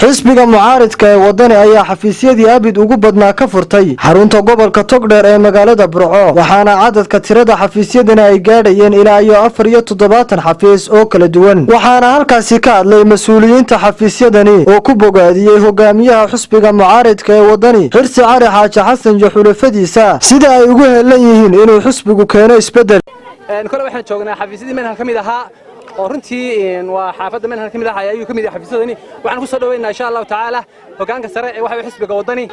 xisbiga mucaaridka ee wadani ayaa xafiisyadii Abid ugu badnaa ka furtay xarunta gobolka Togdheer ee Magalada Burco waxaana cadadka tirada xafiisyadana ay gaadhayeen ilaa iyo 74 xafiis oo kala duwan waxaana halkaasi ka hadlay mas'uuliyiinta xafiisyadani oo ku bogaadiyay hogaamiyaha xisbiga mucaaridka ee wadani Xirsi Cali Xaaji Xasan iyo xulafadiisa sida ay ugu heelan yihiin inuu xisbigu keeno isbedel kale waxaan joognaa xafiisyadii meel kamid ahaa runtii waa xaafadda meel kamid ah ayuu kamid yahay xafiisyadani waxaan ku soo dhaweynaa insha Allah taala hogaanka sare ee waxa xisbiga wadani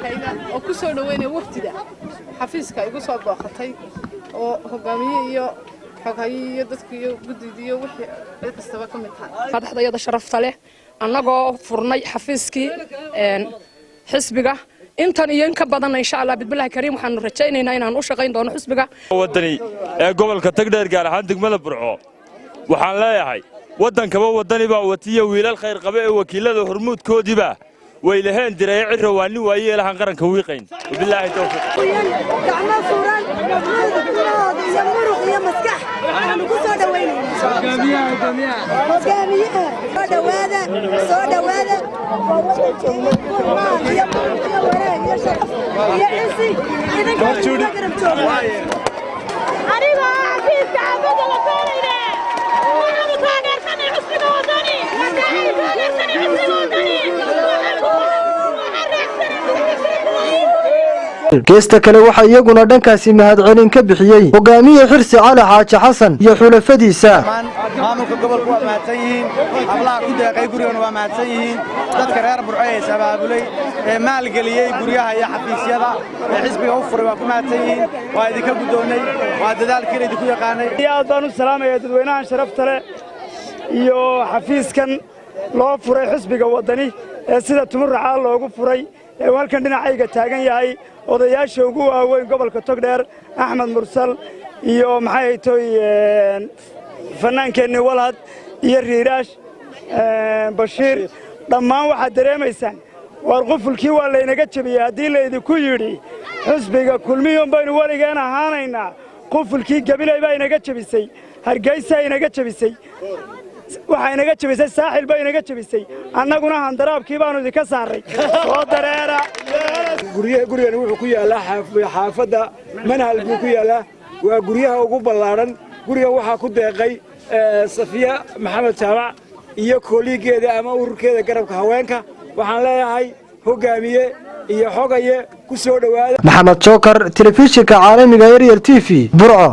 oo ku soo dhaweynaa waqtiga xafiiska igu soo booqatay oo hogaamiye iyo xogayiye dadka iyo gudidiyo wixii kastaba kamid tahay fadxdayada sharafta leh annagoo furnay xafiiskii xisbiga intan iyo in ka badan insha Allah bidbillahi kariim waxaan rajaynaynaa inaan u shaqeyn doono xisbiga wadani ee gobolka Togdheer gaar ahaan degmada Burco waxaan leeyahay wadankaba wadani baa watiyo wiilal khayr qaba ee wakiilada hormuudkoodiba way laheen diray cirwaani waayay ilahan qaranka wiiqayn billahi tawfiiq gacmo furan iyo muruq iyo maskax waxaan ku soo dhaweynaa hogaamiyaha soo dhawaada geesta kale waxa iyaguna dhankaasi mahadcelin ka bixiyay hogaamiye Xirsi Cali Xaaji Xasan iyo xulafadiisa maamulka gobolka waa mahadsan yihiin hablaha ku deeqay gurigana waa mahadsan yihiin dadka reer Burco ee sabaabulay ee maalgeliyay guryaha iyo xafiisyada ee xisbiga u furay waa ku mahadsan yihiin waa idinka gudoonay waa dadaalkii idinku yaqaanay aad baan u salaamayaa dadweynaha sharafta leh iyo xafiiskan loo furay xisbiga wadani ee sida tumurca loogu furay ee halkan dhinacayga taagan yahay odayaasha ugu waaweyn gobolka Togdheer Axmed Mursal iyo maxay tahay fanaankeeni walad iyo Riiraash Bashiir dhammaan waxa dareemaysaan war qofulkii waa la inaga jabiyay hadii la idinku yiri xisbiga kulmiyoon baynu waligeena ahaanayna qofulkii gabilay baa inaga jabisay Hargeysa inaga jabisay waxa inaga jabisay saaxil baa inaga jabisay annaguna handaraabkii baanu idinka saaray soo dareera gurigan wuxuu ku yaalaa xaafadda manhal buu ku yaalaa waa guryaha ugu ballaaran gurigan waxaa ku deeqay Safiya Maxamed Jaamac iyo kooligeeda ama ururkeeda garabka haweenka waxaan leeyahay hogaamiye iyo xogaye ku soo dhawaada Maxamed Joker telefishinka caalamiga Ariel TV Burco